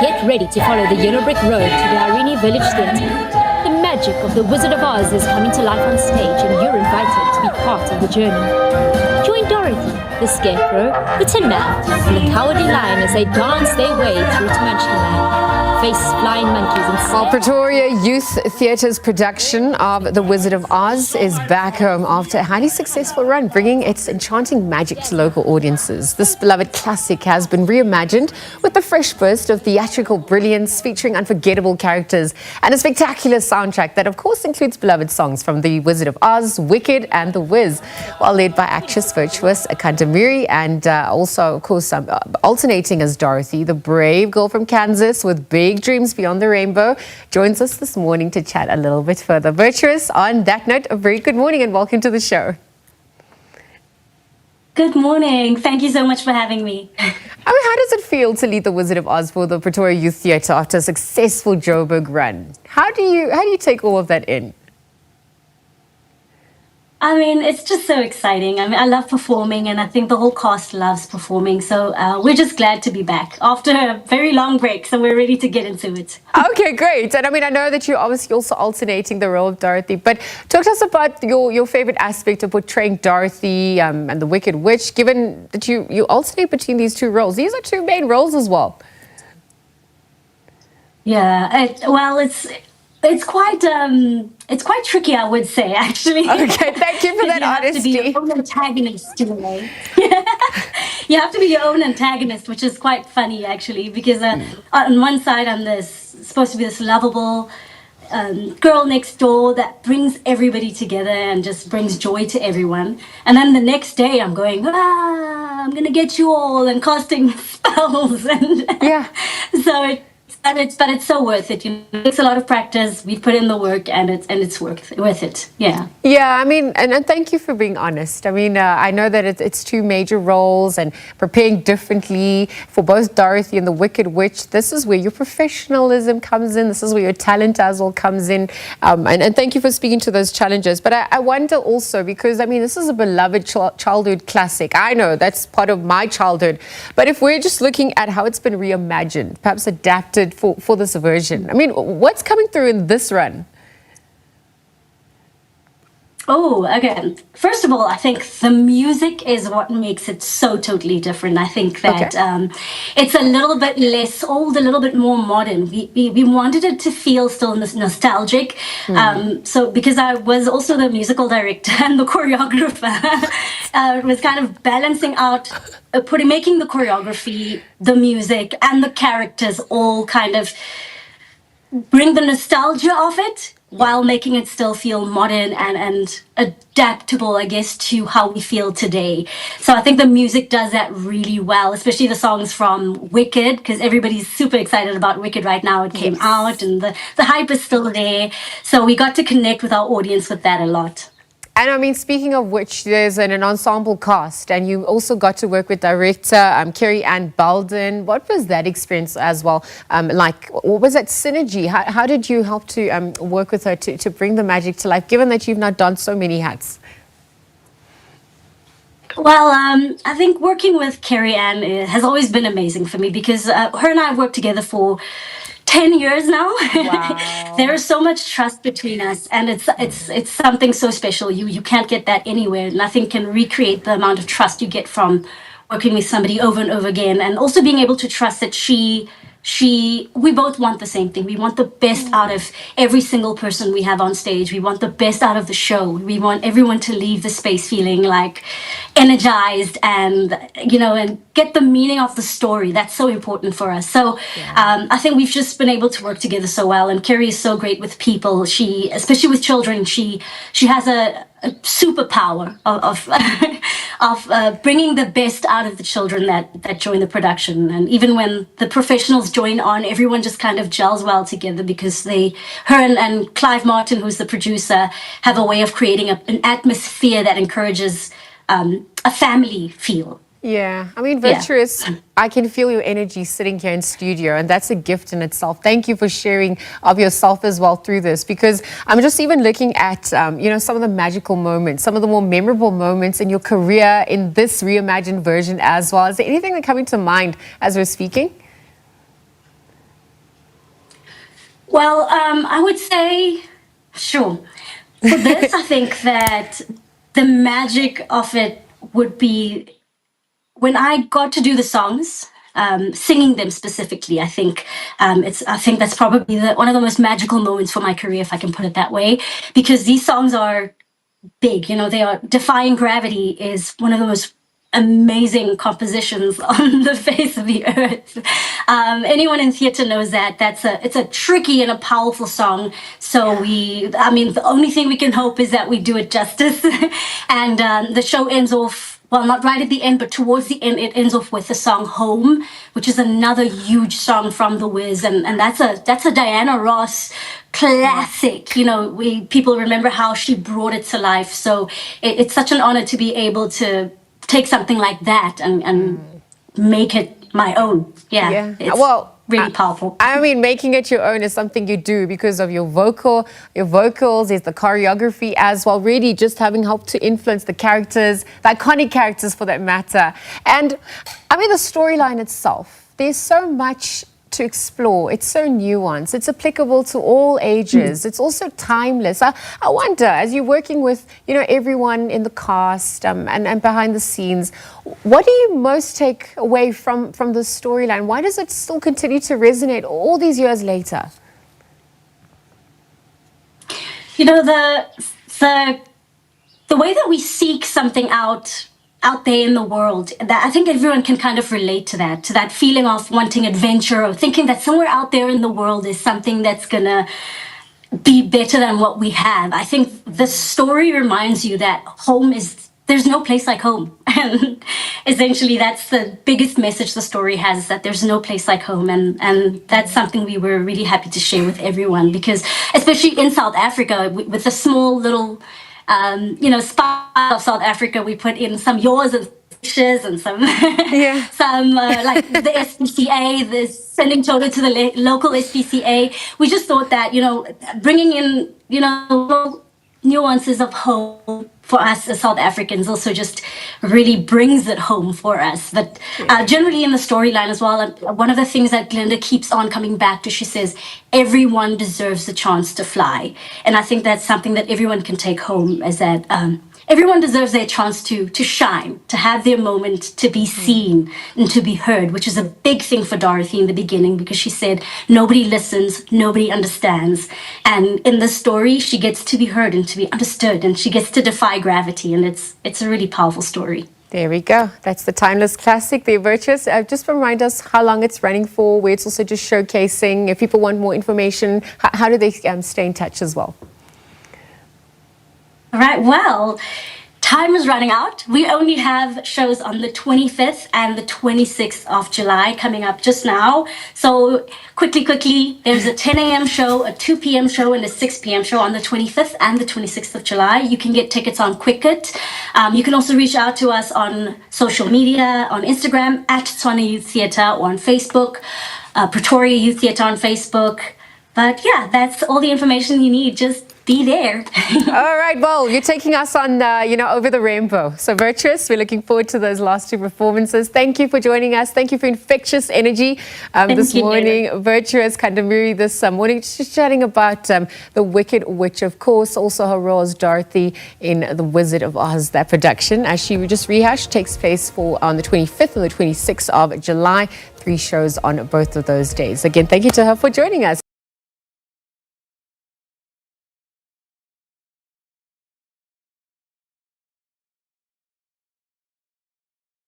Get ready to follow the yellow brick road to the Irene Village Theatre. The magic of the Wizard of Oz is coming to life on stage, and you're invited to be part of the journey. Join Dorothy, the Scarecrow, the Tinman, and the Cowardly Lion as they dance their way through to Munchkinland. Face flying monkeys and Well, Pretoria Youth Theatre's production of The Wizard of Oz is back home after a highly successful run, bringing its enchanting magic to local audiences. This beloved classic has been reimagined with a fresh burst of theatrical brilliance, featuring unforgettable characters and a spectacular soundtrack that, of course, includes beloved songs from The Wizard of Oz, Wicked, and The Wiz, while led by actress virtuous Kantamiri, and also, of course, alternating as Dorothy, the brave girl from Kansas with big dreams beyond the rainbow, joins us this morning to chat a little bit further. Virtuous, on that note, a very good morning and welcome to the show. Good morning. Thank you so much for having me. I mean, how does it feel to lead The Wizard of Oz for the Pretoria Youth Theatre after a successful Joburg run? How do you take all of that in? I mean, it's just so exciting. I mean, I love performing, and I think the whole cast loves performing. So we're just glad to be back after a very long break. So we're ready to get into it. Okay, great. And I mean, I know that you're obviously also alternating the role of Dorothy, but talk to us about your favorite aspect of portraying Dorothy and the Wicked Witch, given that you alternate between these two roles. These are two main roles as well. Yeah. It's quite tricky, I would say, actually. Okay, thank you for that honesty. You have to be your own antagonist in a way. You have to be your own antagonist, which is quite funny, actually, because on one side I'm supposed to be this lovable girl next door that brings everybody together and just brings joy to everyone. And then the next day I'm going, I'm going to get you all, and casting spells. And yeah. But it's so worth it. You know, it takes a lot of practice. We put in the work, and it's worth it. Yeah. Yeah. I mean, and thank you for being honest. I mean, I know that it's two major roles, and preparing differently for both Dorothy and the Wicked Witch. This is where your professionalism comes in. This is where your talent as well comes in. And thank you for speaking to those challenges. But I wonder also, because I mean, this is a beloved childhood classic. I know that's part of my childhood. But if we're just looking at how it's been reimagined, perhaps adapted for this version, I mean, what's coming through in this run? Oh, okay. First of all, I think the music is what makes it so totally different. I think that it's a little bit less old, a little bit more modern. We wanted it to feel still nostalgic. So because I was also the musical director and the choreographer, it was kind of balancing out, making the choreography, the music, and the characters all kind of bring the nostalgia of it, while making it still feel modern and adaptable, I guess, to how we feel today. So I think the music does that really well, especially the songs from Wicked, because everybody's super excited about Wicked right now. It came out, and the hype is still there. So we got to connect with our audience with that a lot. And I mean, speaking of which, there's an ensemble cast, and you also got to work with director Carrie Ann Belden. What was that experience as well? What was that synergy? How did you help to work with her to bring the magic to life, given that you've not done so many hats? Well, I think working with Carrie Ann has always been amazing for me, because her and I have worked together for 10 years now. Wow. There is so much trust between us, and it's something so special. You can't get that anywhere. Nothing can recreate the amount of trust you get from working with somebody over and over again, and also being able to trust that we both want the same thing. We want the best out of every single person we have on stage. We want the best out of the show. We want everyone to leave the space feeling like energized and get the meaning of the story. That's so important for us. So I think we've just been able to work together so well. And Carrie is so great with people. Especially with children, she has a superpower of bringing the best out of the children that join the production. And even when the professionals join on, everyone just kind of gels well together, because her and Clive Martin, who's the producer, have a way of creating an atmosphere that encourages a family feel. Yeah, I mean, Virtuous, I can feel your energy sitting here in studio, and that's a gift in itself. Thank you for sharing of yourself as well through this, because I'm just even looking at, some of the magical moments, some of the more memorable moments in your career in this reimagined version as well. Is there anything that coming to mind as we're speaking? Well, I would say, sure. For this, I think that the magic of it would be when I got to do the songs, singing them specifically. I think that's probably one of the most magical moments for my career, if I can put it that way, because these songs are big. You know, they are Defying Gravity is one of the most amazing compositions on the face of the earth. Anyone in theater knows that it's a tricky and a powerful song. So the only thing we can hope is that we do it justice. And the show ends off, well, not right at the end, but towards the end, it ends off with the song Home, which is another huge song from The Wiz. And that's a Diana Ross classic. You know, people remember how she brought it to life. So it's such an honor to be able to take something like that and make it my own. Yeah. It's really powerful. I mean, making it your own is something you do because of your vocals, there's the choreography as well, really just having helped to influence the characters, the iconic characters for that matter. And I mean, the storyline itself, there's so much to explore. It's so nuanced. It's applicable to all ages. It's also timeless. I wonder, as you're working with, everyone in the cast and behind the scenes, what do you most take away from the storyline? Why does it still continue to resonate all these years later? You know, the way that we seek something out there in the world, that I think everyone can kind of relate to that feeling of wanting adventure, or thinking that somewhere out there in the world is something that's gonna be better than what we have. I think the story reminds you that there's no place like home. And essentially that's the biggest message the story has, is that there's no place like home. And that's something we were really happy to share with everyone, because especially in South Africa, with the small little spot of South Africa, we put in some yours and fishes and some like the SPCA, the sending children to the local SPCA. We just thought that bringing in little nuances of home for us as South Africans also just really brings it home for us. But generally in the storyline as well, one of the things that Glinda keeps on coming back to, she says, everyone deserves the chance to fly. And I think that's something that everyone can take home, is that everyone deserves their chance to shine, to have their moment, to be seen and to be heard, which is a big thing for Dorothy in the beginning, because she said, nobody listens, nobody understands. And in the story, she gets to be heard and to be understood, and she gets to defy gravity. And it's a really powerful story. There we go. That's the timeless classic, The Virtuous. Just remind us how long it's running for, where it's also just showcasing. If people want more information, how do they stay in touch as well? All right, well, time is running out. We only have shows on the 25th and the 26th of July coming up just now. So quickly, there's a 10 a.m. show, a 2 p.m. show, and a 6 p.m. show on the 25th and the 26th of July. You can get tickets on Quicket. You can also reach out to us on social media, on Instagram, @Pretoria Youth Theatre, or on Facebook, Pretoria Youth Theatre on Facebook. But yeah, that's all the information you need. Just be there. All right, well, you're taking us on, over the rainbow. So Virtuous, we're looking forward to those last two performances. Thank you for joining us. Thank you for infectious energy this morning. Dana. Virtuous Kandamiri this morning, just chatting about The Wicked Witch, of course, also her role as Dorothy in The Wizard of Oz. That production, as she just rehashed, takes place on the 25th and the 26th of July. 3 shows on both of those days. Again, thank you to her for joining us.